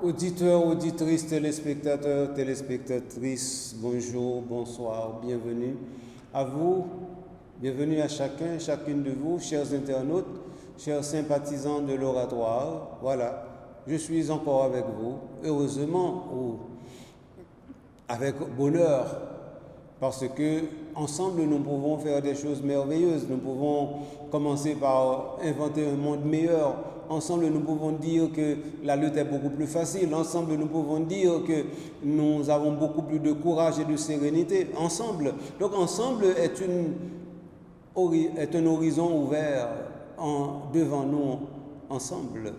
Auditeurs, auditrices, téléspectateurs, téléspectatrices, bonjour, bonsoir, bienvenue à vous, bienvenue à chacun, chacune de vous, chers internautes, chers sympathisants de l'oratoire. Voilà, je suis encore avec vous, heureusement ou avec bonheur, parce que ensemble nous pouvons faire des choses merveilleuses. Nous pouvons commencer par inventer un monde meilleur. Ensemble, nous pouvons dire que la lutte est beaucoup plus facile. Ensemble, nous pouvons dire que nous avons beaucoup plus de courage et de sérénité. Ensemble. Donc, ensemble est un horizon ouvert devant nous, ensemble.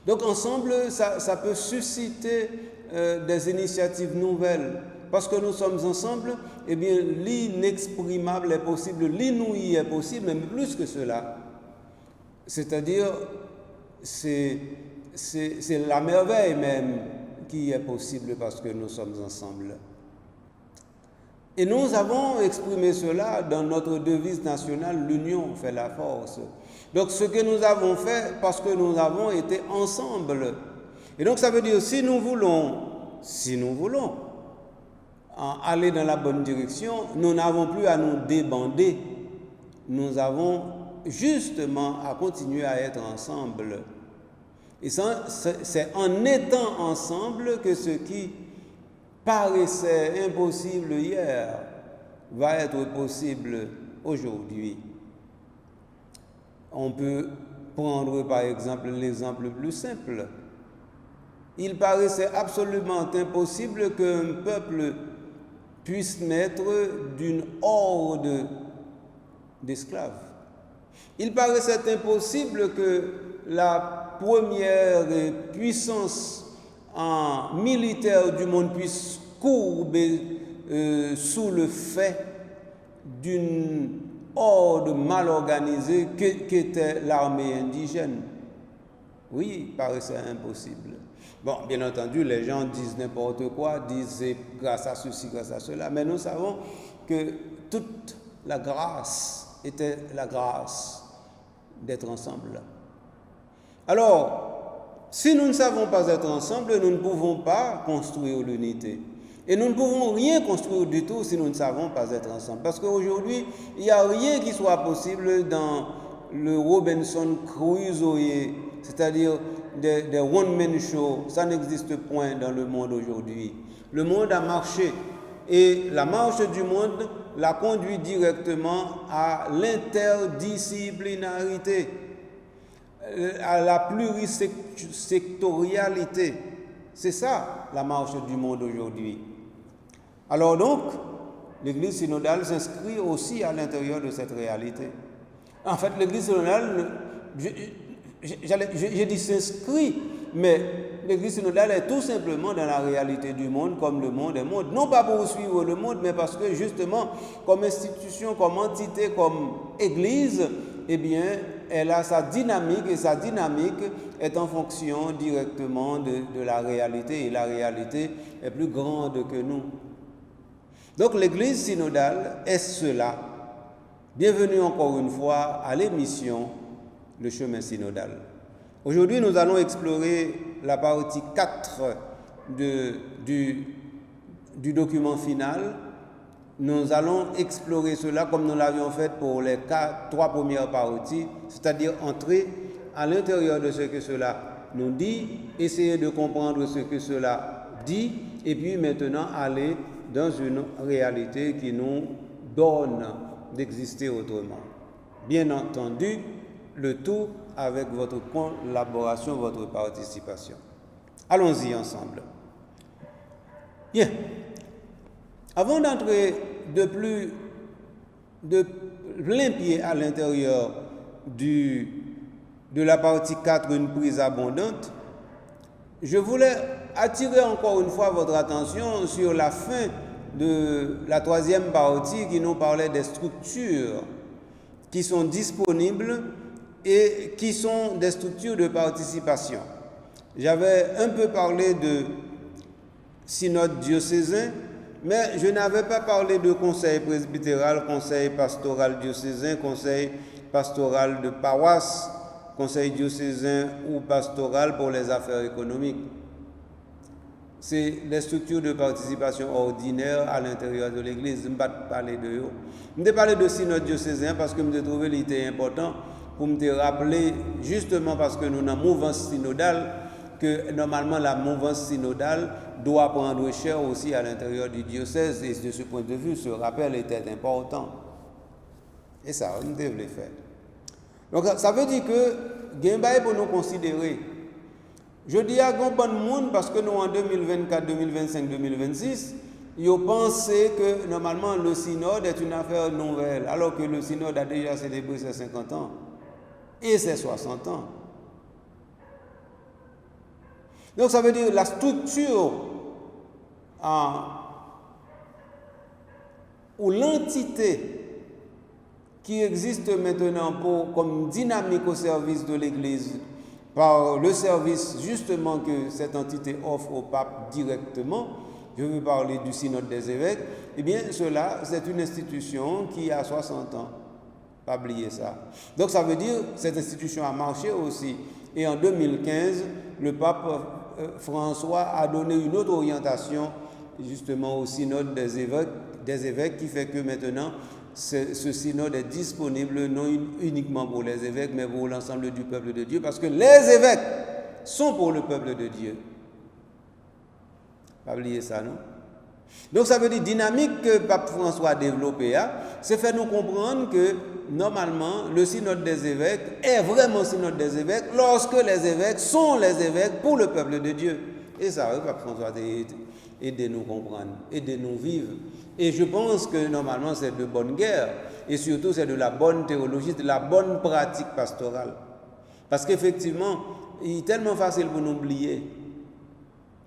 Donc, ensemble, ça peut susciter des initiatives nouvelles. Parce que nous sommes ensemble, eh bien, l'inexprimable est possible, l'inouï est possible, même plus que cela. C'est-à-dire, c'est la merveille même qui est possible parce que nous sommes ensemble. Et nous avons exprimé cela dans notre devise nationale, l'union fait la force. Donc ce que nous avons fait parce que nous avons été ensemble. Et donc ça veut dire si nous voulons aller dans la bonne direction, nous n'avons plus à nous débander. Nous avons justement à continuer à être ensemble. Et ça, c'est en étant ensemble que ce qui paraissait impossible hier va être possible aujourd'hui. On peut prendre par exemple l'exemple le plus simple. Il paraissait absolument impossible qu'un peuple puisse naître d'une horde d'esclaves. Il paraissait impossible que la première puissance militaire du monde puisse courber sous le fait d'une horde mal organisée qu'était l'armée indigène. Oui, il paraissait impossible. Bon, bien entendu, les gens disent n'importe quoi, disent c'est grâce à ceci, grâce à cela, mais nous savons que toute la grâce était la grâce d'être ensemble. Alors, si nous ne savons pas être ensemble, nous ne pouvons pas construire l'unité. Et nous ne pouvons rien construire du tout si nous ne savons pas être ensemble. Parce qu'aujourd'hui, il n'y a rien qui soit possible dans le Robinson Crusoe, c'est-à-dire des one-man shows. Ça n'existe point dans le monde aujourd'hui. Le monde a marché. Et la marche du monde la conduit directement à l'interdisciplinarité, à la plurisectorialité. C'est ça la marche du monde aujourd'hui. Alors donc, l'Église synodale s'inscrit aussi à l'intérieur de cette réalité. En fait, l'Église synodale, je dis s'inscrit, mais l'Église synodale est tout simplement dans la réalité du monde comme le monde est monde. Non pas pour suivre le monde, mais parce que justement, comme institution, comme entité, comme Église, eh bien, elle a sa dynamique et sa dynamique est en fonction directement de la réalité. Et la réalité est plus grande que nous. Donc l'Église synodale est cela. Bienvenue encore une fois à l'émission Le chemin synodal. Aujourd'hui, nous allons explorer la partie 4 du document final. Nous allons explorer cela comme nous l'avions fait pour les 3 premières parties, c'est-à-dire entrer à l'intérieur de ce que cela nous dit, essayer de comprendre ce que cela dit, et puis maintenant aller dans une réalité qui nous donne d'exister autrement. Bien entendu, le tout avec votre collaboration, votre participation. Allons-y ensemble. Bien. Avant d'entrer de plein pied à l'intérieur de la partie 4, une prise abondante, je voulais attirer encore une fois votre attention sur la fin de la 3e partie qui nous parlait des structures qui sont disponibles et qui sont des structures de participation. J'avais un peu parlé de synode diocésain, mais je n'avais pas parlé de conseil presbytéral, conseil pastoral diocésain, conseil pastoral de paroisse, conseil diocésain ou pastoral pour les affaires économiques. c'est les structures de participation ordinaires à l'intérieur de l'Église. Je ne vais pas parler de eux. Je vais parler de synode diocésain parce que je trouvé qu'il était important pour me rappeler, justement parce que nous avons une mouvance synodale, que normalement la mouvance synodale doit prendre cher aussi à l'intérieur du diocèse. Et de ce point de vue, ce rappel était important. Et ça, on devait le faire. Donc ça veut dire que Gembaye pour nous considérer. Je dis à bon monde parce que nous en 2024, 2025, 2026, ils ont pensé que normalement le synode est une affaire nouvelle, alors que le synode a déjà célébré ses 50 ans et ses 60 ans. Donc ça veut dire la structure ou l'entité qui existe maintenant comme dynamique au service de l'Église, par le service justement que cette entité offre au pape directement, je veux parler du synode des évêques, eh bien cela, c'est une institution qui a 60 ans. Pas oublier ça. Donc ça veut dire que cette institution a marché aussi. Et en 2015, le pape François a donné une autre orientation justement au synode des évêques qui fait que maintenant, ce synode est disponible non uniquement pour les évêques, mais pour l'ensemble du peuple de Dieu, parce que les évêques sont pour le peuple de Dieu. Pas oublier ça, non? Donc ça veut dire dynamique que Pape François a développée, c'est faire nous comprendre que normalement le synode des évêques est vraiment le synode des évêques lorsque les évêques sont les évêques pour le peuple de Dieu. Et ça, Pape François a aidé nous comprendre, aidé nous vivre. Et je pense que normalement c'est de bonne guerre et surtout c'est de la bonne théologie, de la bonne pratique pastorale. Parce qu'effectivement, il est tellement facile pour nous oublier.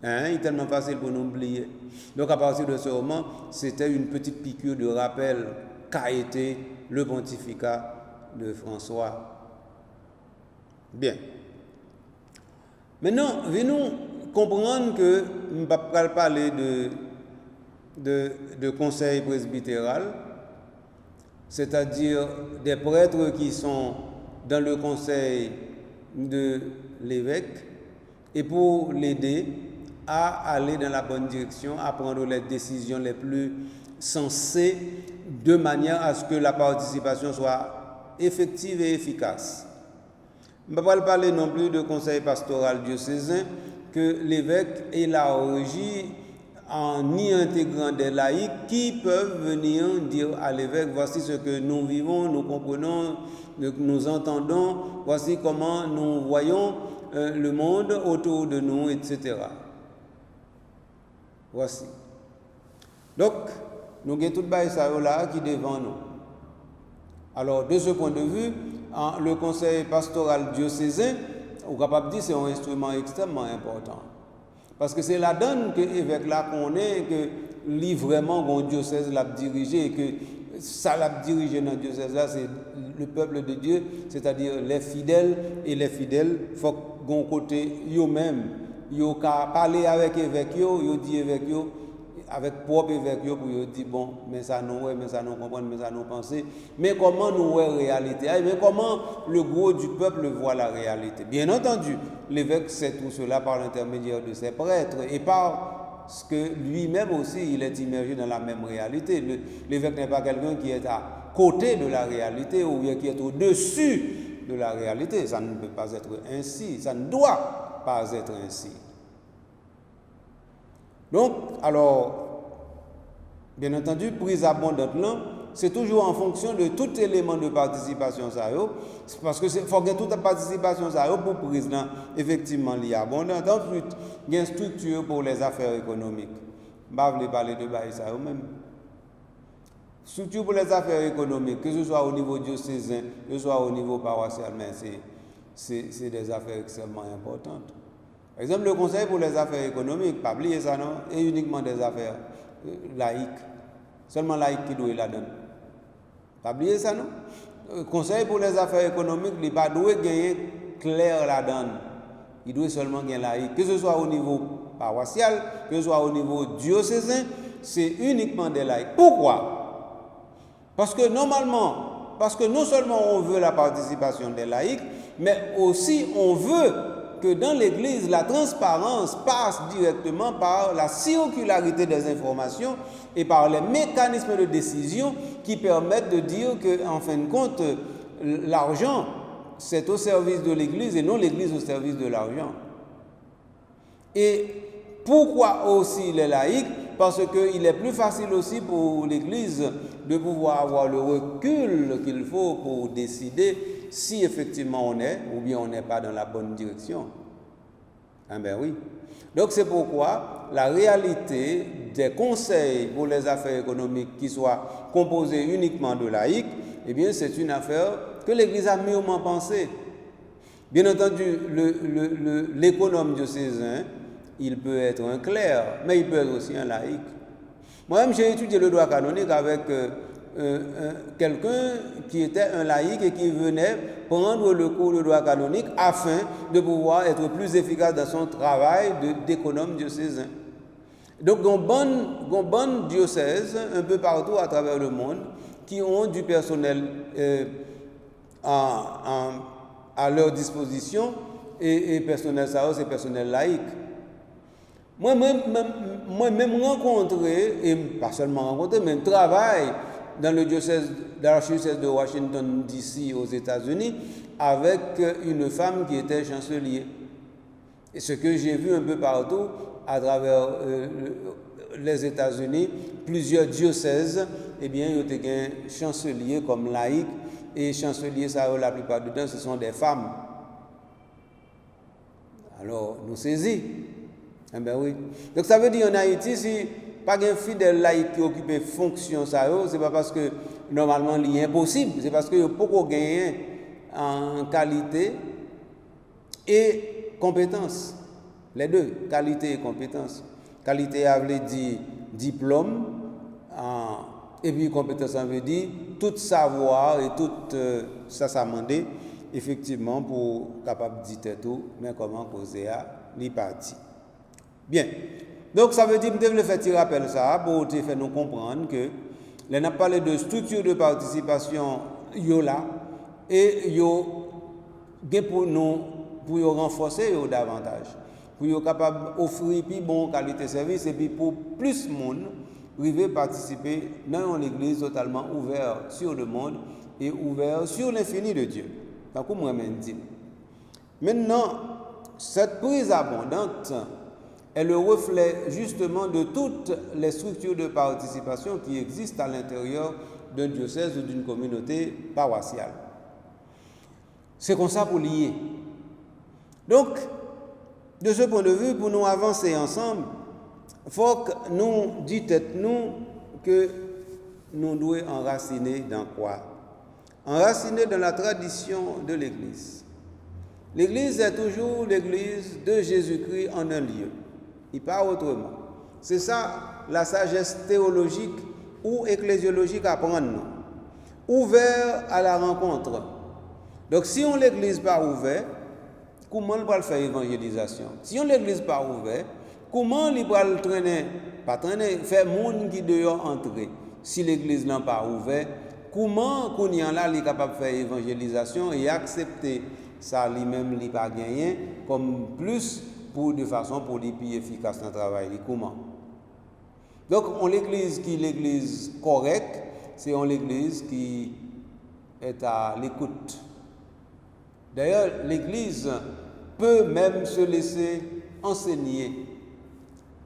Il est tellement facile pour nous oublier. Donc à partir de ce moment, c'était une petite piqûre de rappel qu'a été le pontificat de François. Bien. Maintenant, venons comprendre que nous ne pouvons pas parler de conseil presbytéral, c'est-à-dire des prêtres qui sont dans le conseil de l'évêque, et pour l'aider à aller dans la bonne direction, à prendre les décisions les plus sensées, de manière à ce que la participation soit effective et efficace. Je ne vais pas parler non plus de conseil pastoral diocésain, que l'évêque élargit en y intégrant des laïcs qui peuvent venir dire à l'évêque, voici ce que nous vivons, nous comprenons, nous entendons, voici comment nous voyons le monde autour de nous, etc. Voici. Donc, nous avons tout ça là qui est devant nous. Alors, de ce point de vue, le conseil pastoral diocésain, on est capable de dire que c'est un instrument extrêmement important. Parce que c'est la donne que l'évêque là qu'on est, que lui vraiment mon diocèse l'a dirigé, et que ça l'a dirigé dans le diocèse là, c'est le peuple de Dieu, c'est-à-dire les fidèles, et les fidèles, il faut qu'on côté eux-mêmes, ils ont qu'à parler avec l'évêque, ils ont dit avec eux, avec propre évêque pour dire bon, mais ça nous comprendre, mais ça nous penser, mais comment nous voyons la réalité, mais comment le gros du peuple voit la réalité. Bien entendu, l'évêque sait tout cela par l'intermédiaire de ses prêtres et parce que lui-même aussi il est immergé dans la même réalité. L'évêque n'est pas quelqu'un qui est à côté de la réalité ou bien qui est au-dessus de la réalité. Ça ne peut pas être ainsi, ça ne doit pas être ainsi. Donc, alors, bien entendu, prise abondante, c'est toujours en fonction de tout élément de participation, parce que faut que toute participation pour prise, effectivement, liée abondante. Ensuite, il y a une structure pour les affaires économiques. Je ne vais pas parler de ça même. Structure pour les affaires économiques, que ce soit au niveau diocésain, que ce soit au niveau paroissial, mais c'est des affaires extrêmement importantes. Par exemple, le conseil pour les affaires économiques, pas oublier ça, non? Et uniquement des affaires laïques. Seulement laïques qui doivent la donner. Pas oublier ça, non? Le conseil pour les affaires économiques, il ne doit pas gagner clair la donne. Il doit seulement gagner laïque. Que ce soit au niveau paroissial, que ce soit au niveau diocésain, c'est uniquement des laïcs. Pourquoi? Parce que non seulement on veut la participation des laïcs, mais aussi on veut que dans l'Église, la transparence passe directement par la circularité des informations et par les mécanismes de décision qui permettent de dire qu'en fin de compte, l'argent, c'est au service de l'Église et non l'Église au service de l'argent. Et pourquoi aussi les laïcs? Parce qu'il est plus facile aussi pour l'Église de pouvoir avoir le recul qu'il faut pour décider si effectivement on est ou bien on n'est pas dans la bonne direction. Ah ben oui. Donc c'est pourquoi la réalité des conseils pour les affaires économiques qui soient composés uniquement de laïcs, eh bien c'est une affaire que l'Église a mûrement pensée. Bien entendu, l'économe diocésain, il peut être un clerc, mais il peut être aussi un laïc. Moi-même, j'ai étudié le droit canonique avec quelqu'un qui était un laïc et qui venait prendre le cours de droit canonique afin de pouvoir être plus efficace dans son travail d'économe diocésain. Donc, il y a un bon diocèse un peu partout à travers le monde qui ont du personnel à leur disposition et personnel ça, c'est personnel laïque. Moi-même rencontré, et pas seulement rencontré, mais travaille dans le diocèse, dans l'archidiocèse de Washington, D.C. aux États-Unis, avec une femme qui était chancelier. Et ce que j'ai vu un peu partout, à travers les États-Unis, plusieurs diocèses, eh bien, ils ont été chanceliers comme laïcs, et chanceliers, ça, la plupart du temps, ce sont des femmes. Alors, nous saisis. Eh bien oui. Donc ça veut dire en Haïti, si pas un fidèle laïc qui occupe fonction, ça, c'est pas parce que normalement il est impossible, c'est parce qu'il y a beaucoup gagné en qualité et compétence. Les deux, qualité et compétence. Qualité a veut dire diplôme, et puis compétence ça veut dire tout savoir et tout ça demandé effectivement pour capable de dire tout, mais comment causer à l'hypathie. Bien, donc ça veut dire que je devais faire un rappel ça pour te faire nous comprendre que l'on a parlé de structure de participation yo là et yo pour nous pour renforcer yo davantage, pour yo capable offrir plus bon qualité de service et puis pour plus monde arriver participer dans une église totalement ouverte sur le monde et ouverte sur l'infini de Dieu. Donc moi même dit. Maintenant, cette prise abondante est le reflet justement de toutes les structures de participation qui existent à l'intérieur d'un diocèse ou d'une communauté paroissiale. C'est comme ça pour lier. Donc, de ce point de vue, pour nous avancer ensemble, il faut que nous disions que nous devons enraciner dans quoi? Enraciner dans la tradition de l'Église. L'Église est toujours l'Église de Jésus-Christ en un lieu. Il pas autrement. C'est ça la sagesse théologique ou ecclésiologique à prendre. Ouvert à la rencontre. Donc si on l'église pas ouvert, comment on va faire évangélisation? Si on l'église pas ouvert, comment on va traîner, pas traîner, faire monde qui dehors entrer? Si l'église n'a pas ouvert, comment qu'on y en là est capable de faire évangélisation et accepter ça lui-même il pas gagné comme plus de façon pour les plus efficace dans le travail. Comment? Donc, on l'église qui est l'église correcte, c'est on l'église qui est à l'écoute. D'ailleurs, l'église peut même se laisser enseigner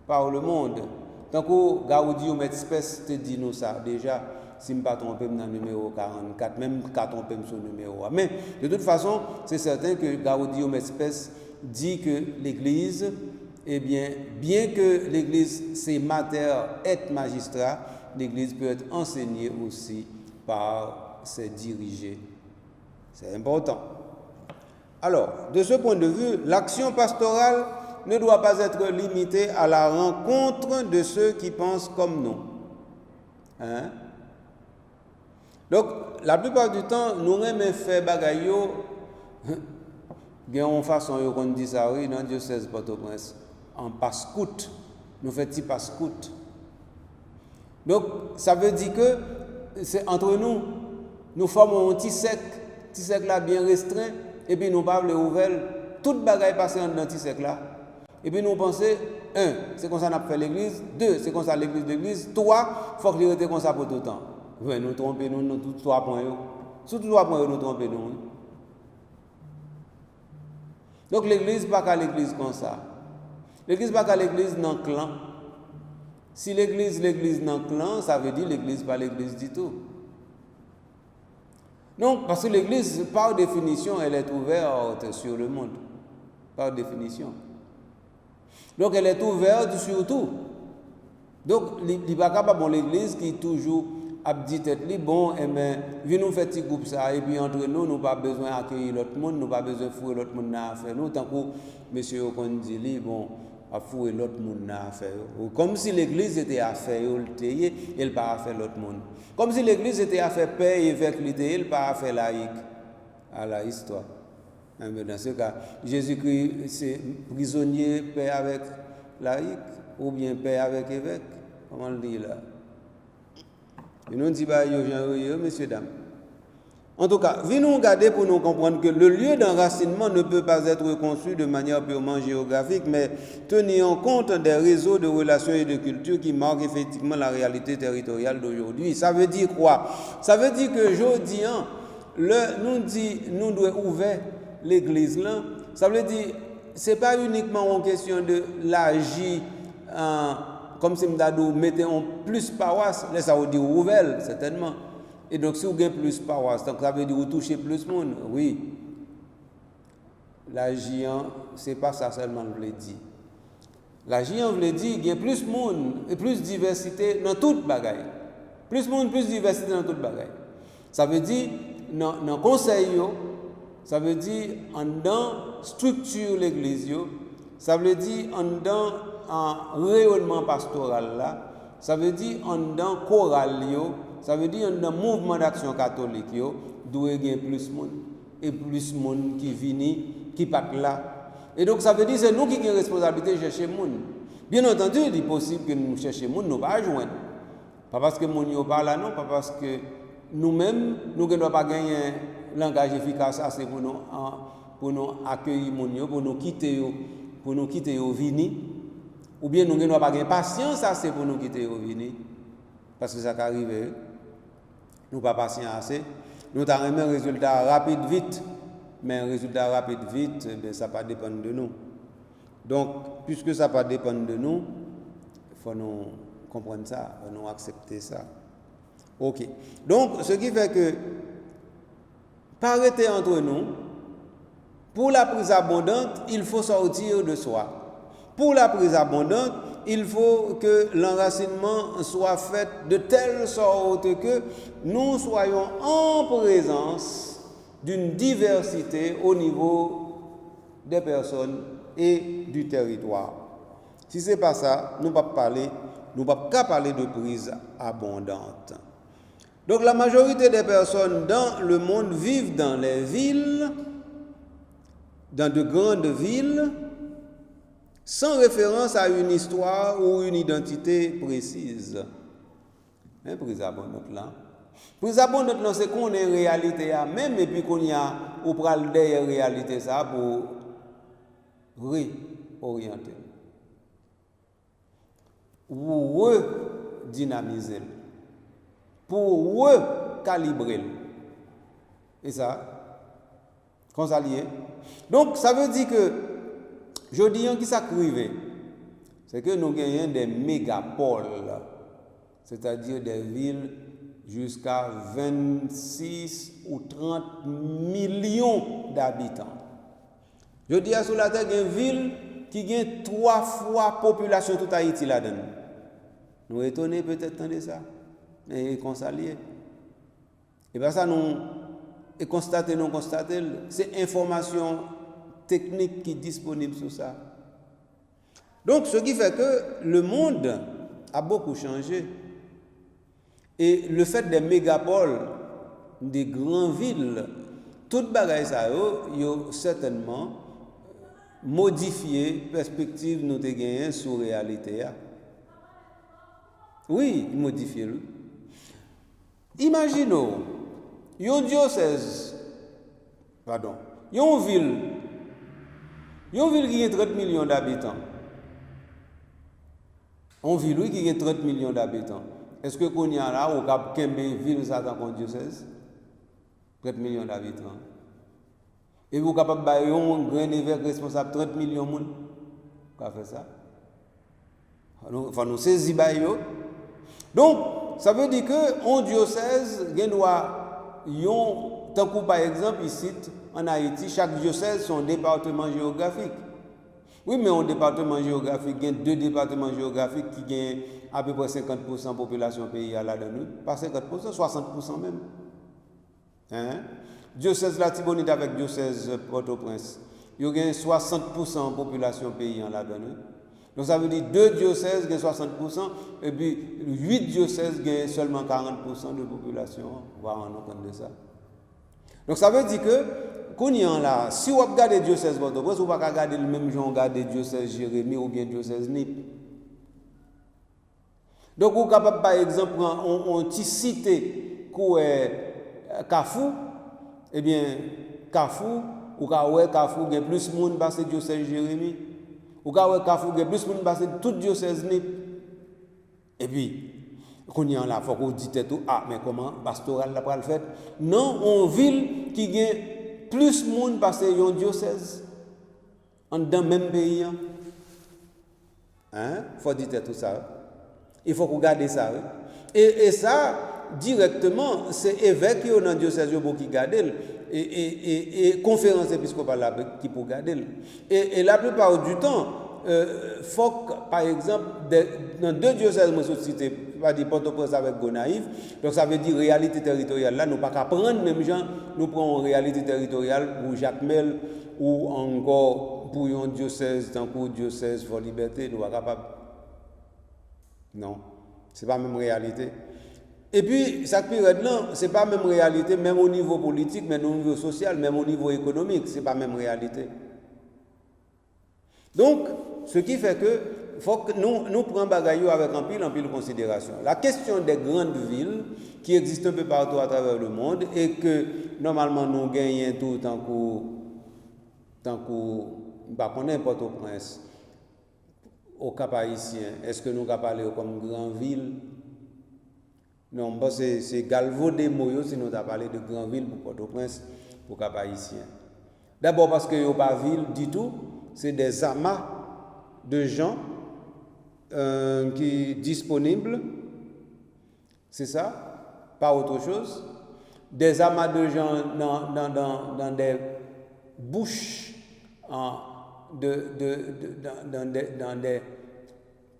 par le monde. Tant que Gaudium et Spes te dit nous ça déjà, si je ne me trompe pas dans le numéro 44, même quand on peut sur le numéro 1. Mais de toute façon, c'est certain que Gaudium et Spes dit que l'Église, eh bien que l'Église c'est mater et magistrat, l'Église peut être enseignée aussi par ses dirigés. C'est important. Alors, de ce point de vue, l'action pastorale ne doit pas être limitée à la rencontre de ceux qui pensent comme nous. Hein? Donc, la plupart du temps, nous aimons faire bagaille. Bien en façon on dit ça oui dans diocèse Port-au-Prince en passe-coute, nous faisons petit passe-coute. Donc ça veut dire que c'est entre nous formons un petit cercle là bien restreint et puis nous pas le ouvert toute bagaille passée en dans siècle là. Et puis nous pensons, un, c'est comme ça qu'on a fait l'église, deux, c'est comme ça l'église, trois, il faut qu'il reste comme ça pour tout le temps. Oui, nous trompons, nous tous 3 points. Sous tous 3 points, nous trompons, nous. Donc l'église, pas qu'à l'église comme ça. L'église, pas qu'à l'église dans le clan. Si l'église dans le clan, ça veut dire l'église, pas l'église du tout. Non, parce que l'église, par définition, elle est ouverte sur le monde. Par définition. Donc elle est ouverte sur tout. Donc, il n'est pas capable l'église qui toujours a dit tête li bon, et bien, venez nous faire petit groupe ça, et puis entre nous, nous pas besoin d'accueillir l'autre monde, nous pas besoin de fouer l'autre monde dans l'affaire. Nous, tant que monsieur Okon dit li, bon, à fouer l'autre monde dans l'affaire. Comme si l'église était à faire, elle pas à faire l'autre monde. Comme si l'église était à faire paix et évêque, elle pas à faire laïque. À la histoire. Dans ce cas, Jésus-Christ, c'est prisonnier, paix avec laïque, ou bien paix avec évêque. Comment le dit là? Et nous disons, messieurs, dames. En tout cas, venons regarder pour nous comprendre que le lieu d'enracinement ne peut pas être conçu de manière purement géographique, mais tenir compte des réseaux de relations et de culture qui marquent effectivement la réalité territoriale d'aujourd'hui. Ça veut dire quoi? Ça veut dire que aujourd'hui, nous devons ouvrir l'église là. Ça veut dire, ce n'est pas uniquement une question de l'agir comme si nous mettons plus paroisse, là ça veut dire ouvert, certainement. Et donc si vous avez plus paroisse, donc ça veut dire que vous touchez plus de monde. Oui. L'agir, ce n'est pas ça seulement que je veux dire. L'agir, je veux dire qu'il y a plus de monde et plus de diversité dans toute bagaille. Plus de monde, plus de diversité dans toute bagaille. Ça veut dire, dans le conseil, ça veut dire dans structure l'église, ça veut dire dans rayonnement pastoral là, ça veut dire dans chorale, ça veut dire dans mouvement d'action catholique, doit y avoir plus de monde et plus de monde qui vient, qui part là. Et donc ça veut dire que c'est nous qui avons la responsabilité de chercher le monde. Bien entendu, il est possible que nous cherchions le monde, nous ne pas joindre. Pas parce que le monde n'est pas là, non, pas parce que nous-mêmes, nous ne devons pas gagner un langage efficace assez pour nous accueillir le monde, pour nous quitter au vini. Ou bien nous ne devons pas gagner patience assez pour nous quitter au vini. Parce que ça arrive, nous pas patient assez. Nous avons un résultat rapide vite. Mais un résultat rapide vite, ça ne dépend pas de nous. Donc, puisque ça ne dépend pas de nous, il faut nous comprendre ça, il faut nous accepter ça. Ok. Donc, ce qui fait que, parité entre nous, pour la prise abondante, il faut sortir de soi. Pour la prise abondante, il faut que l'enracinement soit fait de telle sorte que nous soyons en présence d'une diversité au niveau des personnes et du territoire. Si ce n'est pas ça, nous ne pouvons pas parler de prise abondante. Donc la majorité des personnes dans le monde vivent dans les villes, dans de grandes villes, sans référence à une histoire ou une identité précise. Mais prise abondante là. Prise abondante là, c'est qu'on est réalité à même et puis qu'on y a ou pral derrière réalité ça pour réorienter. Pour redynamiser. Pour recalibrer. Et ça, quand ça lié. Donc ça veut dire que je dis qui s'acrive, c'est que nous gagnons des mégapoles, c'est-à-dire des villes jusqu'à 26 ou 30 millions d'habitants. Je dis à sur la terre, il y a une ville qui gagne 3 fois la population de tout Haïti là-dedans. Nous étonnés peut-être de ça, mais qu'on s'allie. Et bien ça, nous constatons, c'est information technique qui est disponible sur ça. Donc, ce qui fait que le monde a beaucoup changé. Et le fait des mégapoles, des grandes villes, toute bagaille ça, a certainement modifié la perspective nous avons gagné sur la réalité. Oui, modifié. Imaginons, un diocèse, une ville, Une ville qui a 30 millions d'habitants. Une ville qui a 30 millions d'habitants. Est-ce que qu'on y a là, au Cap Kembe, ville ça dans le diocèse? 30 millions d'habitants. Et vous êtes capable de faire un grand évêque responsable 30 millions de monde? Vous fait ça? Il faut nous saisir. Donc, ça veut dire qu'un diocèse, il doit, tant que par exemple, ici, en Haïti, chaque diocèse a son département géographique. Oui, mais un département géographique, il y a 2 départements géographiques qui ont à peu près 50% de la population pays à là-dedans. Pas 50%, 60% même. Hein? Diocèse Latibonite avec diocèse Port-au-Prince, il y a 60% de population pays là-dedans. Donc ça veut dire 2 diocèses qui ont 60% et puis 8 diocèses qui ont seulement 40% de population. On va rendre compte de ça. Donc ça veut dire que, là, si vous regardez le diocèse Port-au-Prince, vous ne pouvez pas regarder le même genre, regarder le diocèse Jérémie ou bien le diocèse Nip. Donc vous êtes capable par exemple, on cité qui est Kafou, eh bien, Kafou, ou Kafou, il y a plus de monde passé diocèse Jérémie. Ou Kafou, il y a plus de monde passé tout diocèse Nip. Et puis, quand il y a là, il faut qu'on dise tout, ah, mais comment pastoral la pas le fait? Non, on ville qui a plus de monde passé un diocèse dans le même pays. Hein? Il faut dire tout ça. Il faut qu'on garde ça. Et ça, directement, c'est évêque qui est dans le diocèse qui garde et conférence épiscopale qui peut garder. Et la plupart du temps, faut que, par exemple, dans 2 diocèses, moi je cite, pas dire Port-au-Prince avec Gonaïve, donc ça veut dire réalité territoriale. Là, nous ne pouvons pas prendre même gens, nous prenons réalité territoriale pour Jacques Mel ou encore pour un diocèse, tant que diocèse pour liberté, nous ne sommes pas capables. Non, ce n'est pas la même réalité. Et puis, cette période-là, ce n'est pas la même réalité, même au niveau politique, même au niveau social, même au niveau économique, ce n'est pas la même réalité. Donc, ce qui fait que faut que nous prenions bagaille avec un pile considération. La question des grandes villes qui existent un peu partout à travers le monde et que normalement nous gagnons tout tant qu'on est Port-au-Prince, au Cap haïtien, est-ce que nous pouvons parler comme grande ville? Non, c'est galvaudé moyo si nous avons parlé de grande ville pour Port-au-Prince, pour Cap haïtien. D'abord parce que a pas ville du tout, c'est des amas de gens qui sont disponibles, c'est ça, pas autre chose. Des amas de gens dans des bouches,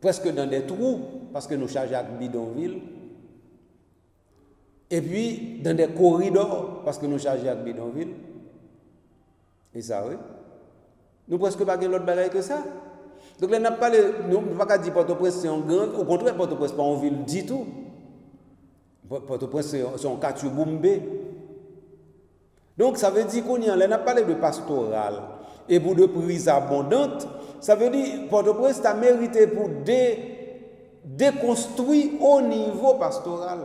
presque dans des trous, parce que nous chargeons avec bidonville. Et puis, dans des corridors, parce que nous chargeons avec bidonville. Et ça, oui. Nous presque pas l'autre bagaille que ça. Donc là, nous ne pouvons pas dire Port-au-Prince c'est un grand. Au contraire, Port-au-Prince pas en ville du tout. Port-au-Prince c'est un quartier bombé. Donc ça veut dire qu'on y a là, on a parlé de pastoral et pour de prises abondantes. Ça veut dire Port-au-Prince a mérité pour déconstruire au niveau pastoral.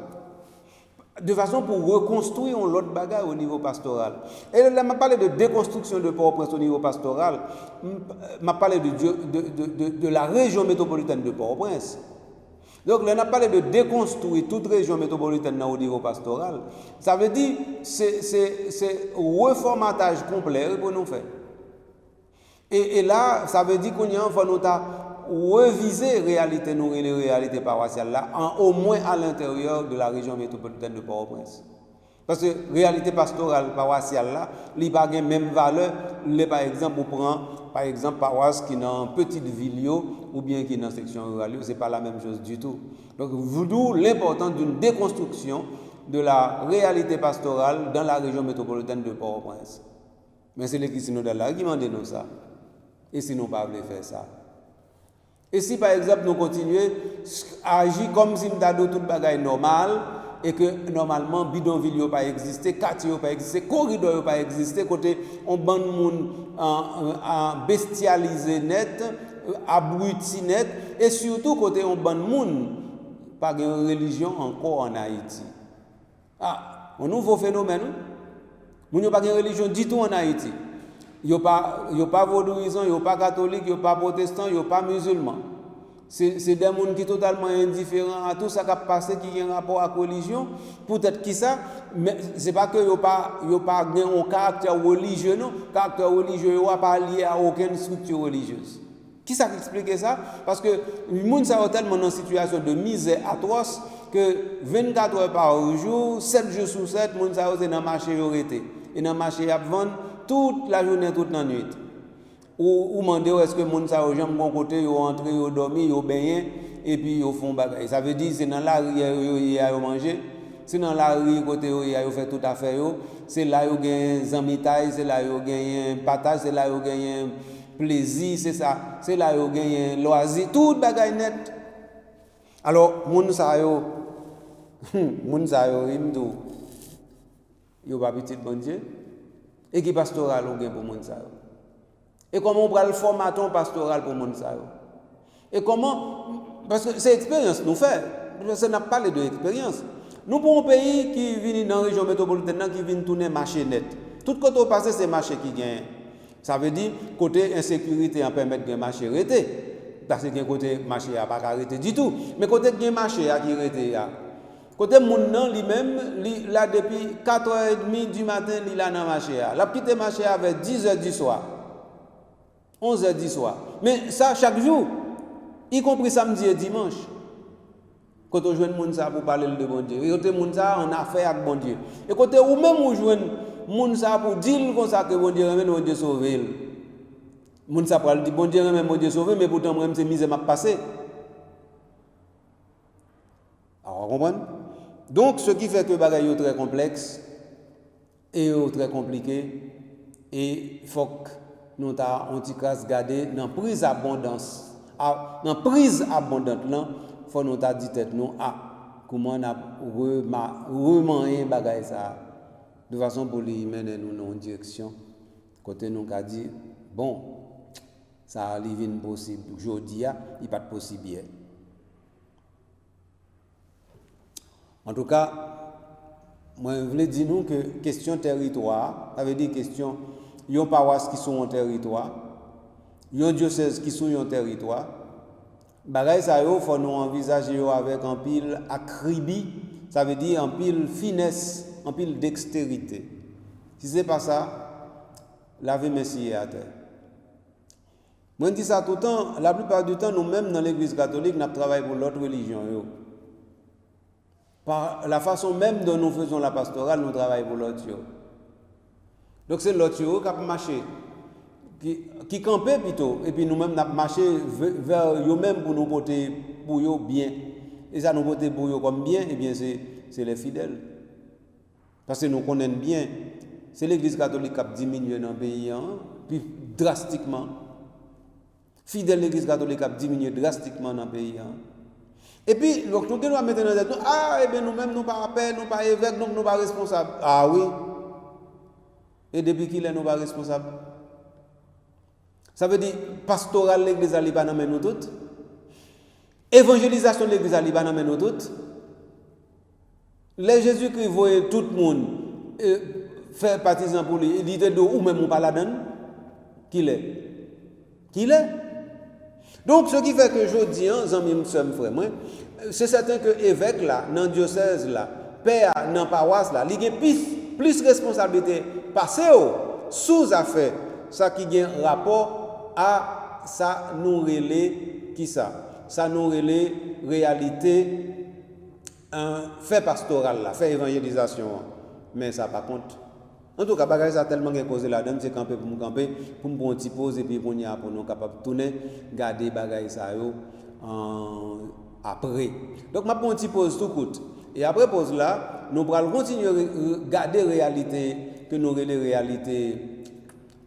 De façon pour reconstruire l'autre bagarre au niveau pastoral. Et là, je parlé de déconstruction de Port-au-Prince au niveau pastoral. Je parlé de la région métropolitaine de Port-au-Prince. Donc, là, on a parlé de déconstruire toute région métropolitaine au niveau pastoral. Ça veut dire que c'est un reformatage complet pour nous faire. Et là, ça veut dire qu'on y a reviser réalité nous et les réalités paroissiales là, au moins à l'intérieur de la région métropolitaine de Port-au-Prince. Parce que réalité pastorale paroissiale là, il n'a pas la même valeur. Par exemple, on prend par exemple paroisse qui est dans petite ville ou bien qui est dans section rurale, ce n'est pas la même chose du tout. Donc, d'où l'importance d'une déconstruction de la réalité pastorale dans la région métropolitaine de Port-au-Prince. Mais c'est les synodales qui demandent nous ça. Et si nous ne pouvons pas faire ça. Et si par exemple nous continuons à agir comme si nous avions tout le bagage normal et que normalement bidonville n'a pas existé, quartier n'a pas existé, corridor n'a pas existé, côté on bande monde en bestialisé net, abruti net et surtout côté on bande monde pas de religion encore en Haïti. Ah, un nouveau phénomène. Nous n'avons pas de religion du tout en Haïti. Yo pas vaudouisant, yo pas catholique, yo pas protestant, yo pas musulman. C'est des gens qui sont totalement indifférents à tout ça qui a passé, qui a un rapport à la religion. Peut-être qui ça, mais ce n'est pas que yo pas un caractère religieux, non. Le caractère religieux n'est pas lié à aucune structure religieuse. Qui ça explique ça? Parce que les gens sont tellement dans une situation de misère atroce que 24 heures par jour, 7 jours sur 7, les gens sont dans le marché. Et dans le marché, ils vendent toute la journée, toute la nuit. Ou demander est-ce que les gens sont bon côté, ils entrent, ils dorment, ils baignent, et puis ils font bagaille. Ça veut dire que c'est dans la rue qu'ils ont mangé, c'est dans la rue côté ils ont fait tout à fait, c'est là qu'ils ont gagné zamitaille, c'est là qu'ils ont gagné partage, c'est là qu'ils ont gagné plaisir, c'est ça, c'est là qu'ils ont gagné loisir, tout bagaille net. Alors, les gens, ils n'ont pas petit bon Dieu. Et qui pastoral ou bien pour les gens. Et comment on prend le formaton pastoral pour les gens. Et comment, parce que c'est expérience nous fait, ça n'a pas parlé de l'expérience. Nous pour un pays qui vient dans la région métropolitaine, qui vient tourner marché net. Tout côté passé, c'est marché qui gagne. Ça veut dire côté insécurité en permettre que le marché arrêté. Parce que côté marché n'a pas arrêté du tout. Mais côté le marché qui arrêté. Côté moun nan lui-même, là depuis 4h30 du matin, il est dans le marché. Il a quitté le marché avec 10h du soir. 11h du soir. Mais ça, chaque jour, y compris samedi et dimanche. Quand on joue moun ça pour parler de bon Dieu. Et côté moun ça en affaire avec bon Dieu. Et côté ou même ou joue moun ça pour dire comme ça que bon Dieu ramène bon Dieu sauver. Moun ça pour dire bon Dieu ramène bon Dieu sauver, mais pourtant moi c'est misère m'a passé. Alors vous comprenez? Donc, ce qui fait que le bagage est très complexe et très compliqué, et il faut que nous garder dans la prise abondance. Dans la prise abondante, il faut nous dire tête nous comment on a remanié le bagage ça de façon pour lui mener nous dans une direction. Côté nous a dit bon, ça arrive possible. Aujourd'hui, il n'est pas possible hier. En tout cas, moi, je voulais dire nous que question territoire, ça veut dire question, il y a des paroisses qui sont en territoire, il y a des diocèses qui sont en territoire. Bagay ça, il faut nous envisager avec un pile acribie, ça veut dire un pile finesse, un pile dextérité. Si ce n'est pas ça, lavez Messie à terre. Moi, je dis ça tout le temps, la plupart du temps, nous-mêmes dans l'Église catholique, nous travaillons pour l'autre religion. Par la façon même dont nous faisons la pastorale, nous travaillons pour l'autre. Donc c'est l'autre qui a marché, qui campait plutôt, et puis nous-mêmes nous avons marché vers eux-mêmes pour nous porter pour eux bien. Et ça nous porter pour eux comme bien, et bien c'est les fidèles. Parce que nous connaissons bien, c'est l'Église catholique qui a diminué dans le pays, puis drastiquement. Fidèle l'Église catholique a diminué drastiquement dans le pays. Et puis, donc, nous devons mettre dans la tête, eh bien, nous-mêmes, nous ne sommes pas père, nous ne sommes pas évêques, donc nous ne sommes pas responsables. Ah oui. Et depuis qu'il est, nous ne sommes pas responsables. Ça veut dire, pastoral l'église à Liban, nous toutes. Évangélisation de l'église à Liban, nous toutes. Les Jésus-Christ voit tout le monde faire partisan pour lui. Il dit de ou même ou pas la donne. Qu'il est. Qu'il est. Donc, ce qui fait que je dis, c'est certain que l'évêque, dans le diocèse, père, dans la paroisse, il y a plus de responsabilité passée sous affaire, ça qui a un rapport à ça nous relais qui ça. Ça nous relais réalité, fait pastoral, fait évangélisation. Mais ça, par contre, en tout cas, ça a tellement causé la donne, c'est camper pour nous camper, pour nous prendre un petit pause et puis pour nous capables de tourner, garder les ça après. Donc, je prends un petit pause tout court. Et après pause là, nous allons continuer à garder la réalité, que nous les réalités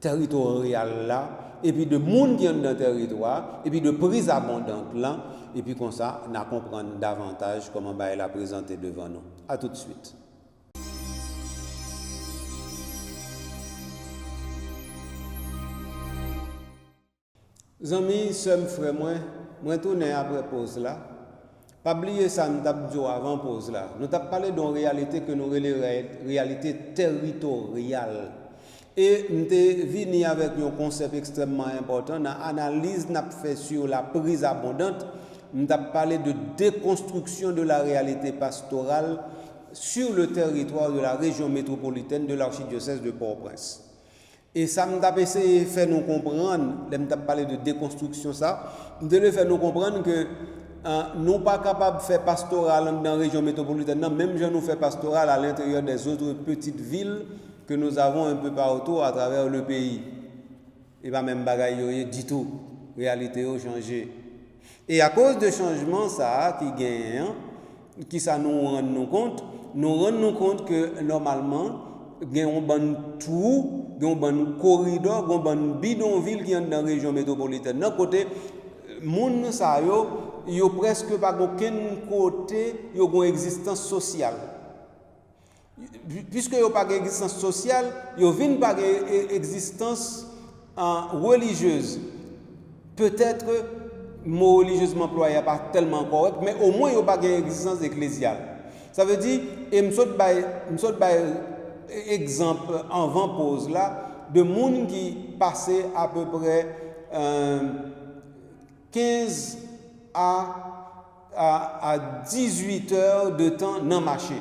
territoriales là, et puis de monde qui est dans le territoire, et puis de prise abondante là, et puis comme ça, nous comprendre davantage comment elle a présenté devant nous. À tout de suite. Amis, sœurs, frères, moi tourne après pause là. Pas oublier ça, nous avons dit avant pause là. Nous avons parlé d'une réalité que nous appelons réalité territoriale. Et nous sommes venus avec un concept extrêmement important dans l'analyse que nous avons fait sur la prise abondante. Nous avons parlé de déconstruction de la réalité pastorale sur le territoire de la région métropolitaine de l'archidiocèse de Port-au-Prince. Et ça nous a essayé de faire nous comprendre, nous avons parlé de déconstruction, nous devons faire nous comprendre que nous ne sommes pas capables de faire pastoral dans la région métropolitaine, non, même si nous faisons pastoral à l'intérieur des autres petites villes que nous avons un peu partout à travers le pays. Et pas même bagaille du tout. Réalité a changé. Et à cause de changements ça qui gagne, qui ça nous rend compte que normalement, il y a un bon trou, il y a un bon corridor, il y a un bon bidonville qui est dans la région métropolitaine. D'un côté, moun ça yo presque pas aucun côté, yo une existence sociale. Puisque yo pas existence sociale, yo vinn pas existence religieuse. Peut-être mot religieusement employé n'est pas tellement correct, mais au moins, il n'y a pas d'existence ecclésiale. Ça veut dire, et je exemple en avant-pause là, de monde qui passait à peu près 15 à 18 heures de temps dans le marché.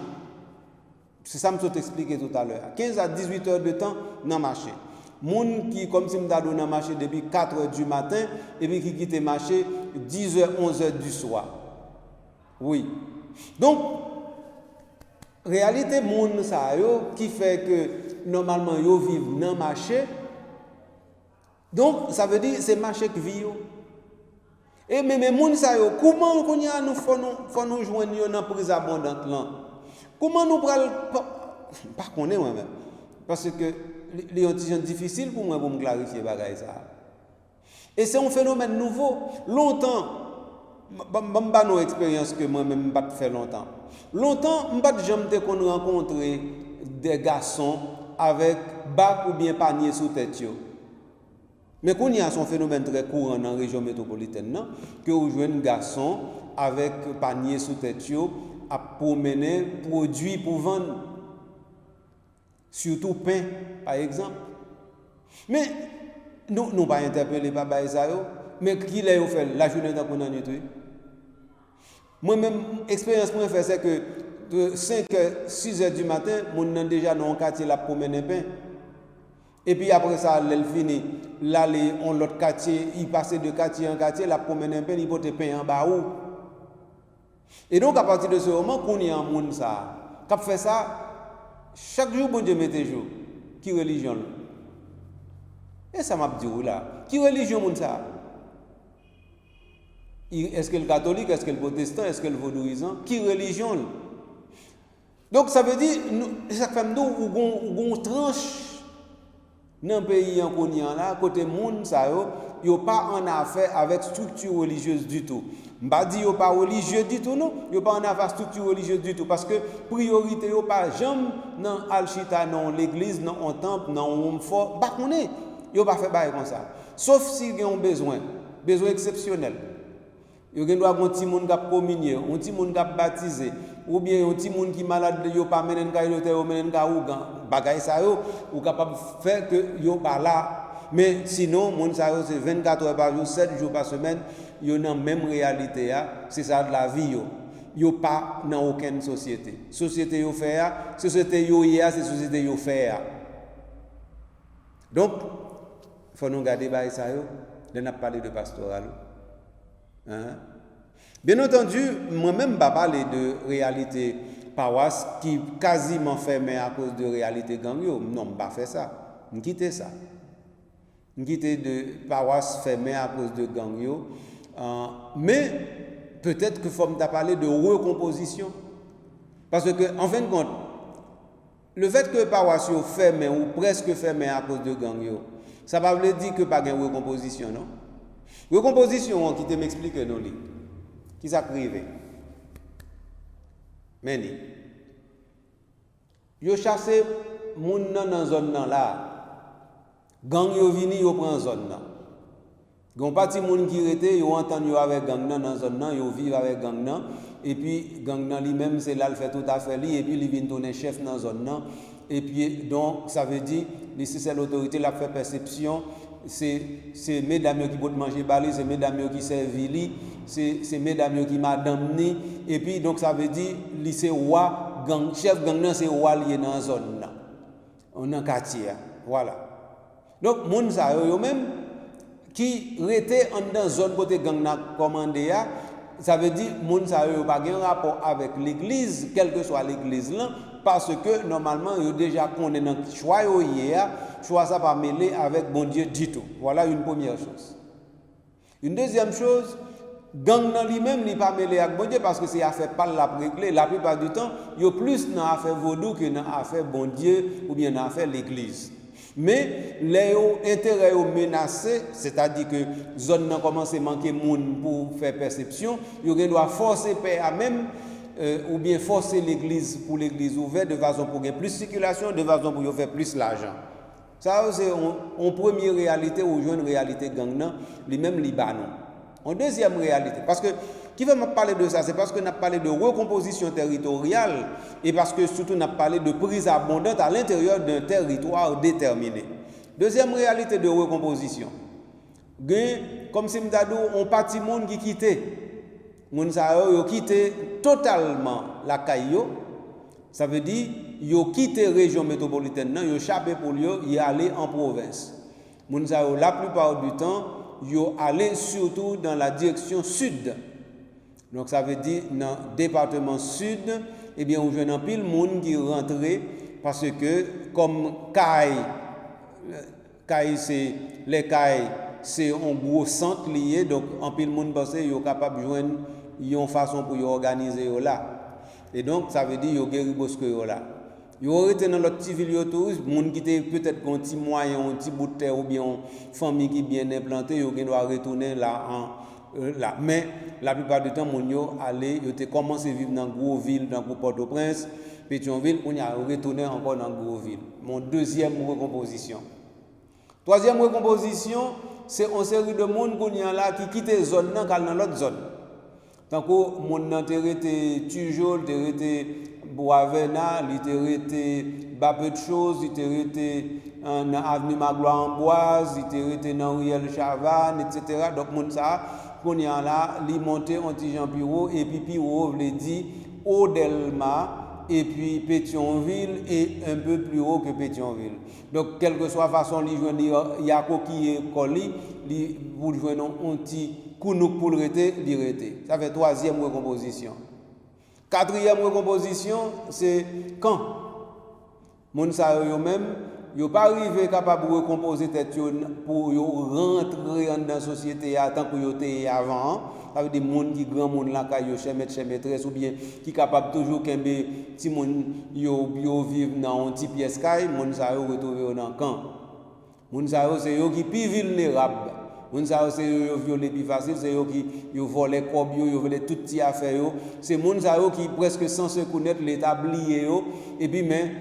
C'est ça que je t'expliquer tout à l'heure. 15 à 18 heures de temps dans le marché. Moun qui, comme si je m'avais donné marché depuis 4 heures du matin, et puis qui quitte le marché 10 heures, 11 heures du soir. Oui. Donc, réalité, moun ça qui fait que normalement, yo vivent dans le marché. Donc, ça veut dire c'est le marché qui vit. Et même moun ça comment nous faut nous joindre dans la prise abondante là? Comment nous prenons pas connaître moi-même parce que c'est difficile pour moi pour me clarifier bagaille ça. Et c'est un phénomène nouveau. Longtemps, je pas nos expériences que moi-même pas fait longtemps. Longtemps, je pas jamais rencontré des garçons avec bac ou bien panier sous tête. Mais quand il y a un phénomène très courant dans la région métropolitaine, non? Que vous jouez un garçon avec panier sous tête à promener produits pour vendre. Surtout pain, par exemple. Mais nous ne pas interpeller Papa Isaïo, mais qui l'a fait la journée dans qu'on a nettoyé. Moi-même, l'expérience que je fais, c'est que de 5 h, 6 h du matin, on a déjà dans un quartier la promener pain. Et puis après ça, elle finit. Là, on l'autre quartier, il passe de quartier en quartier, la promener pain, il porte pain en bas où. Et donc, à partir de ce moment, qu'on y a un monde ça, qui fait ça, chaque jour, bon Dieu mette jour. Qui religion? Et ça m'a dit là. Qui religion moun ça? Est-ce que le catholique, est-ce que le protestant, est-ce que le vaudouisant? Qui religion? Donc ça veut dire, ça fait nous ou tranche dans le pays en Konian là, côté moun ça yo pas en affaire avec structure religieuse du tout. M'pa dit yo pas religieux du tout non, yo pas en affaire structure religieuse du tout parce que priorité yo pas jamais dans alchita non l'église non en temple non on fort pas connait yo pas faire bail comme ça. Sauf si ils ont besoin exceptionnel. Yo gen doit un petit monde qui a communié, un petit monde qui a baptisé ou bien un petit monde qui malade yo pas menen ka yo te yo menen ka ou bagay ça yo ou capable faire que yo pas là. Mais sinon, mon ça c'est 24 heures par jour, 7 jours par semaine, yo dans même réalité c'est ça de la vie yo. Yo pas dans aucune société. Société yo fait société yo hier, c'est société yo fait. Donc faut nous garder bail ça yo, on a parlé de pastoral. Hein? Bien entendu, moi-même pas parler de réalité paroisse qui quasiment fermée à cause de réalité gang yo. Non, pas faire ça. On quitter ça. Quitter de paroisse fermée à cause de gang yo. Mais peut-être qu'il faut me parler de recomposition. Parce que, en fin de compte, le fait que paroisse yo fermée ou presque fermée à cause de gang yo, ça ne veut pas dire que pas de recomposition, non? Recomposition, qui te m'explique non li. Qui ça privé? Mais yo chassé moun dans zone là. Gang yo vini yo prend zone nan. Gon parti moun qui rete yo entend yo avec gang nan dans zone nan, yo vivre avec gang nan et puis gang nan lui même c'est là le fait tout à fait li et puis il vient tourner chef dans zone nan et puis donc ça veut dire c'est l'autorité, la fait perception, c'est mesdames qui peuvent manger bali, c'est mesdames qui servent li, c'est mesdames qui madame ni, et puis donc ça veut dire, c'est roi, gang, chef gang, c'est roi lié dans la zone, on a quartier, voilà. Donc, moun sa yo même, qui était dans la zone côté gang na commandé, ça veut dire moun sa yo pas un rapport avec l'église, quelle que soit l'église là, parce que normalement yo déjà connaît dans choix yo hier, choix ça pas mêlé avec bon Dieu du tout. Voilà une première chose. Une deuxième chose, gang nan lui-même n'est pas mêlé avec bon Dieu parce que c'est affaire pas la régler. La plupart du temps, yo plus dans affaire vaudou que dans affaire bon Dieu ou bien dans affaire l'église. Mais les intérêts menacés, c'est-à-dire que zone nan commence à manquer monde pour faire perception, ils doivent forcer père même ou bien forcer l'église pour l'église ouverte de façon pour gagner plus de circulation, de façon pour faire plus l'argent. Ça c'est en première réalité ou une réalité gang nan, lui-même Libanon. En deuxième réalité, parce que qui veut me parler de ça, c'est parce que nous avons parlé de recomposition territoriale et parce que surtout nous avons parlé de prise abondante à l'intérieur d'un territoire déterminé. Deuxième réalité de recomposition, comme si nous avons un parti monde qui quittait, moun sa yo quitté totalement la caillou, ça veut dire yo quitté région métropolitaine, non, yo chapé pour yo y aller en province. Moun sa yo la plupart du temps yo aller surtout dans la direction sud. Donc ça veut dire dans le département sud, eh bien on jeune en pile monde qui rentré parce que comme Caille c'est les Caille c'est un gros centre lié donc en pile monde pense yo capable joindre une façon pour organiser là. Et donc ça veut dire yo guéri bosque là. Yo été dans l'autre petit ville tout monde qui était peut-être un petit moyen, un petit bout de terre ou bien une famille qui bien implantée, yo doit retourner là là. Mais la plupart du temps, mon yo allé, yo te commencé à vivre dans gros ville, dans Port-au-Prince, Pétionville, on y a retourné encore dans gros ville. Mon deuxième recomposition. Troisième recomposition, c'est une série de monde qui quittent zone dans l'autre zone. Tant que mon nan te rete Tujol, te rete Boisvena, li te rete ba peu de choses, il te rete dans avenue Magloire-Amboise, il te rete dans Riel Chavannes, etc. Donc mon ça qu'on y a là, li monté Anti-Jean Piro et puis Piro veut dire Odelma et puis Pétionville et un peu plus haut que Pétionville. Donc quelle que soit la façon li joindre Yako qui est collé, li pour joindre un petit Kounouk pour le rete. Ça fait troisième recomposition. Quatrième recomposition, c'est quand moun sa yo même yo pas arrivé capable de recomposer tête pour yo rentrer dans la société tant que yo était avant. Ça veut dire moun qui grand moun là ka yo chez maîtresse ou bien qui capable toujours kembe ti moun yo vivre dans une petite pièce kay, moun sa yo retrouver dans camp. Moun sa yo c'est yo qui plus vulnérable. Moun sa c'est yo violer plus facile, c'est yo qui yo voler cob yo voler tout petit affaire yo, c'est moun sa qui presque sans se connaître l'état blié yo et puis mais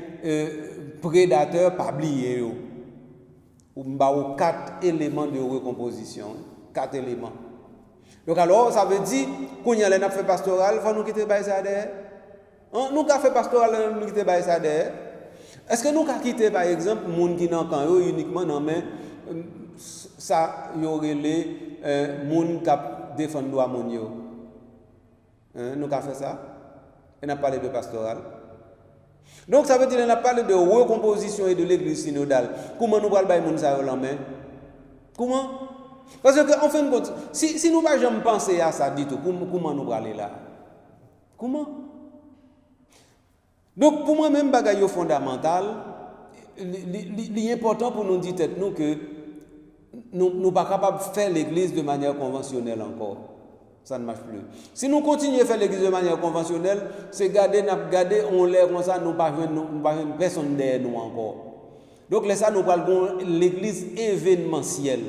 prédateur pas blié yo. Ou mba quatre éléments de recomposition, quatre éléments. Donc alors ça veut dire qu'on y a n'a fait pastoral, faut nous quitter baï ça derrière. Nous ka fait pastoral nous quitter baï ça derrière. Est-ce que nous ka quitter par exemple moun qui nan kan yo uniquement nan mais ça y aurait les moun k'ap défendre droit moun yo. Nous ka fait ça. On a parlé de pastoral. Donc ça veut dire on a parlé de recomposition et de l'église synodale. Comment nous parlons de moun sa yo la main? Comment? Parce que en fin de compte, si nous pas jamais penser à ça du tout, comment nous parler là? Comment? Donc pour moi même bagaille fondamental, l'important pour nous dire tête nous que nous pas capable de faire l'église de manière conventionnelle encore. Ça ne marche plus. Si nous continuons à faire l'église de manière conventionnelle, c'est garder, on l'air comme ça, nous pas personne derrière nous encore. Donc là, ça nous parlons l'église événementielle.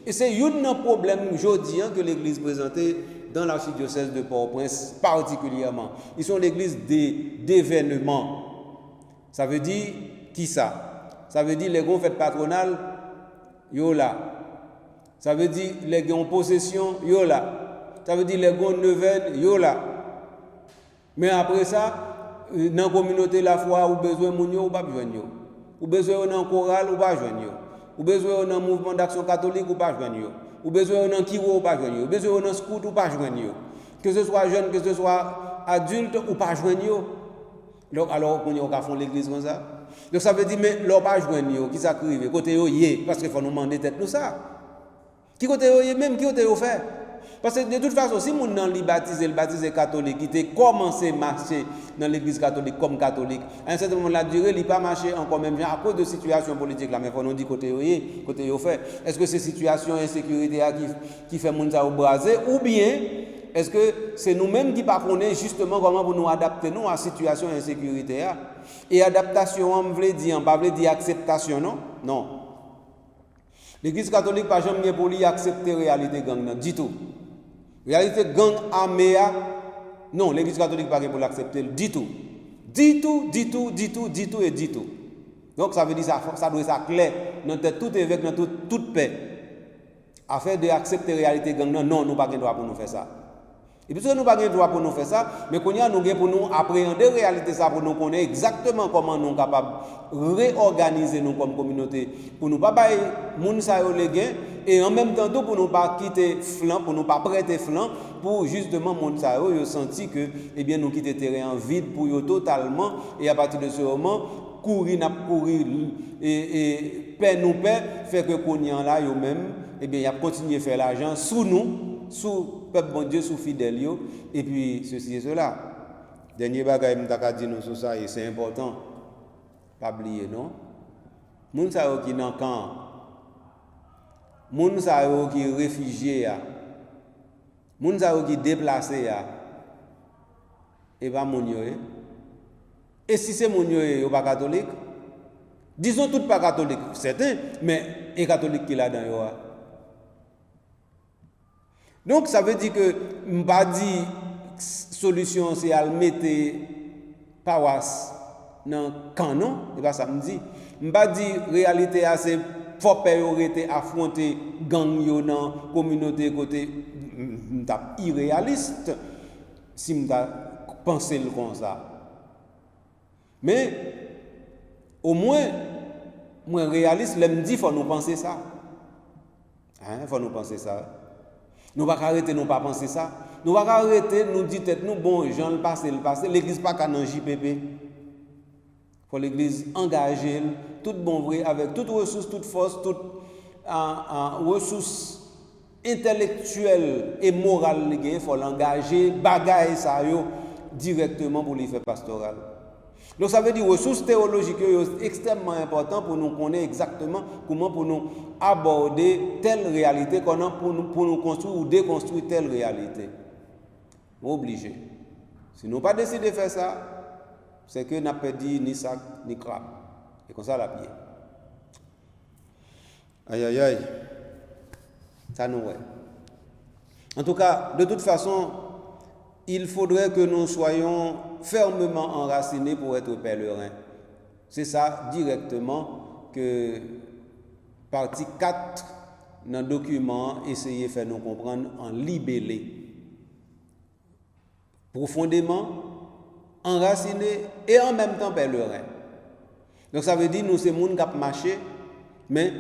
Et c'est un problème aujourd'hui que l'église présentée dans l'archidiocèse de Port-au-Prince particulièrement. Ils sont l'église d'événements. Ça veut dire qui ça? Ça veut dire les grandes fêtes patronales, yo là. Ça veut dire les grandes possessions, yo là. Ça veut dire les grandes neuvaines, yo là. Mais après ça, dans la communauté la foi, ou besoin moun yo ou pas besoin yo. Ou besoin dans chorale ou pas joindre yo. Ou besoin dans mouvement d'action catholique ou pas joindre yo. Ou besoin dans kiro ou pas joindre yo. Ou besoin dans scout ou pas joindre yo. Que ce soit jeune, que ce soit adulte ou pas joindre yo. Donc alors qu'on y a fait l'église comme ça. Donc ça veut dire mais l'on pas joindre yo, qui ça arrive côté yo yé parce qu'il faut nous demander tête nous ça. Qui côté yo yé même qui côté yo fait. Parce que de toute façon, si moun nan li baptisé, le baptisé catholique, qui était commencé à marcher dans l'église catholique comme catholique, à un certain moment la durée, il n'a pas marché encore même à cause de situation politique là, mais il faut nous dire côté yo fait. Est-ce que c'est situation insécurité qui fait moun ça au braser ou bien est-ce que c'est nous-mêmes qui ne connaissons justement comment pour nous adapter nous à la situation insécurité et adaptation, on veut dire, pas veut dire acceptation non? Non. L'église catholique pas jamais pour lui accepter la réalité gang non, du tout. Réalité gang armée, non, l'église catholique pas pour l'accepter du tout. Du tout. Donc ça veut dire ça doit être clair dans tout évêque, dans toute paix. Afin d'accepter la réalité gang, non, nous pas de droit pour nous faire ça. Et puis, nous n'avons pas de droit pour nous faire ça, mais qu'on y a nous pour nous appréhender la réalité, ça pour nous connaître exactement comment nous sommes capables de réorganiser nous comme communauté, pour nous pas bailler moun sa yo les gains, et en même temps pour nous pas quitter flanc, pour nous pas prêter flanc, pour justement moun sa yo senti que, eh bien, nous quitter terrain en vide pour yo totalement, et à partir de ce moment, courir et paix nous paix, fait que qu'on y a là yo même, eh bien, il a continué à faire l'argent sous nous, sous peuple bon Dieu, sous fidèle et puis ceci et cela. Dernier bagage m'ta dit nous sur ça et c'est important. Pas oublier non. Moun sa yo qui dans camp. Moun sa yo qui réfugié ya. Moun sa yo qui déplacé ya. Et pas moun yo. Et si c'est moun yo pas catholique, disons tout pas catholique, certain, mais un catholique qui là dans yo. Donc ça veut dire que m'pa dit solution c'est à mettre paroisse dans canon, et pas ça me dit. M'pa dit réalité assez faut priorité affronter gang yo dans communauté côté m'ta irréaliste si m'ta penser comme ça. Mais au moins moi réaliste l'aime dit faut nous penser ça. Hein, faut nous penser ça. Nous ne pouvons pas arrêter, nous ne pas penser ça. Nous ne pouvons pas arrêter, nous dire tête nous, bon, Jean le passé. L'église pas qu'à dans JPP. Il faut l'église engagée, tout bon vrai, avec toute ressource, toute force, toute ressource intellectuelle et morale, il faut l'engager, bagaille ça directement pour les faire pastoral. Donc ça veut dire ressources théologiques sont extrêmement importantes pour nous connaître exactement comment pour nous aborder telle réalité qu'on a pour nous construire ou déconstruire telle réalité. Obligé. Si nous pas décidé de faire ça, c'est que n'a pas dit ni sac ni crabe. Et comme ça la pied. Aïe aïe aïe. Ça nous ouais. En tout cas, de toute façon, il faudrait que nous soyons fermement enracinés pour être pèlerins. C'est ça directement que partie 4 dans le document essayer de faire nous comprendre en libellé. Profondément enracinés et en même temps pèlerins. Donc ça veut dire nous c'est monde qui a marché, mais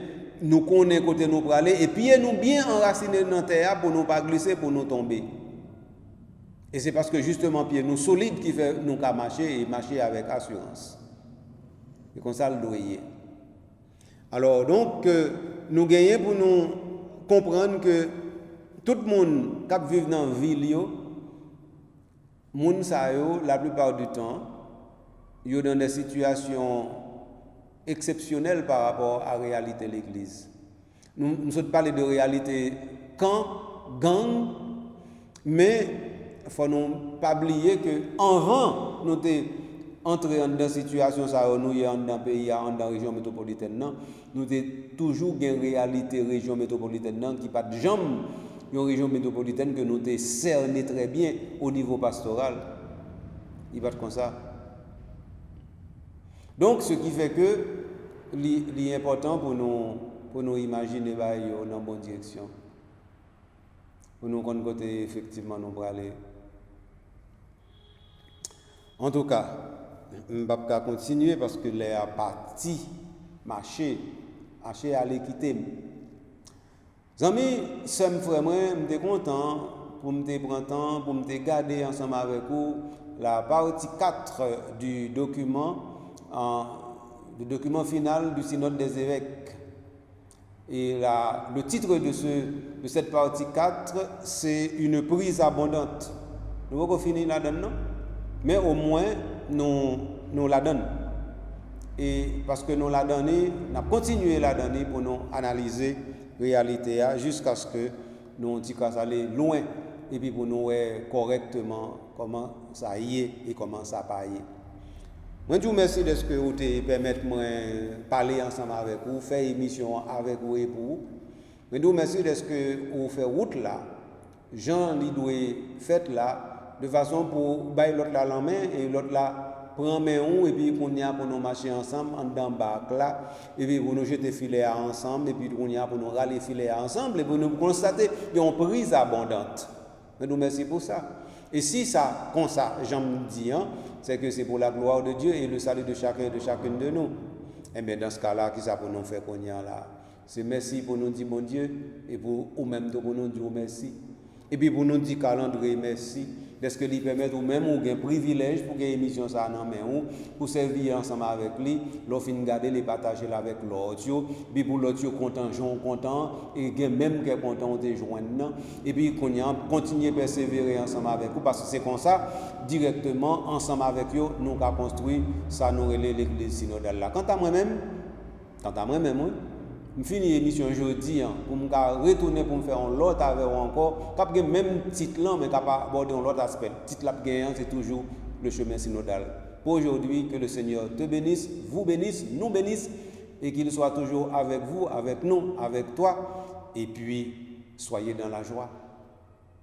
nous connaissons côté nous pour aller et puis nous bien enracinés dans la terre pour nous pas glisser, pour nous tomber. Et c'est parce que justement pied nous solides qui fait nous qu'à marcher et marcher avec assurance. Et comme ça le doyer. Alors donc nous gagnons pour nous comprendre que tout le monde qui vit dans la ville moun sa yo la plupart du temps yo dans des situations exceptionnelles par rapport à la réalité de l'église. Nous sommes parlé de réalité camp, gang, mais il faut nous pas oublier que avant nous entrer dans une situation ça nous y dans pays dans la région métropolitaine nous toujours une réalité région métropolitaine qui pas de jambes une région métropolitaine que nous avons cerné très bien au niveau pastoral. Il va être comme ça. Donc, ce qui fait que c'est important pour nous imaginer dans la bonne direction. Pour nous connaître côté effectivement nous pour aller. En tout cas, je ne vais pas continuer parce que les parties marcher à l'équité. Amis, ça me ferait moi, je suis content pour me prendre temps, pour me garder ensemble avec vous la partie 4 du document final du synode des évêques. Et le titre de cette partie 4, c'est une prise abondante. Nous allons finir là-dedans, mais au moins nous la donnons. Et parce que nous la donnons, nous avons continué la donner pour nous analyser la réalité jusqu'à ce que nous aller loin et puis pour nous voir correctement comment ça y est et comment ça pas y est. Moi, je vous remercie de ce que vous permettez de parler ensemble avec vous, faire émission avec vous et pour vous. Je vous remercie de ce que vous faites route là, Jean Lidoué fait là, de façon pour bailler l'autre là en main et l'autre là prend main et puis pour nous marcher ensemble en dedans bac là, et puis pour nous jeter filet ensemble, et puis pour nous râler filet ensemble, et pour nous constater une prise abondante. Je vous remercie pour ça. Et si ça, comme ça, j'en dis, c'est que c'est pour la gloire de Dieu et le salut de chacun et de chacune de nous. Eh bien, dans ce cas-là, qui ça pour nous faire qu'on y a là? C'est merci pour nous dire bon Dieu et pour nous-mêmes pour nous dire merci. Et puis pour nous dire calendrier merci. Est-ce que lui permet ou même ou un privilège pour que l'émission ça en main ou pour servir ensemble avec lui, l'on fin garder les partager avec l'autre, puis pour l'autre content, Jean content et même qui est content de joindre et puis qu'on y a continuer persévérer ensemble avec vous parce que c'est comme ça directement ensemble avec eux nous avons construit ça nous relève l'église synodale là. Quant à moi-même, je finis l'émission aujourd'hui pour me retourner pour me faire un autre avec encore, cap même titre là mais capable aborder un autre aspect. Titre là c'est toujours le chemin synodal. Pour aujourd'hui, que le Seigneur te bénisse, vous bénisse, nous bénisse et qu'il soit toujours avec vous, avec nous, avec toi et puis soyez dans la joie.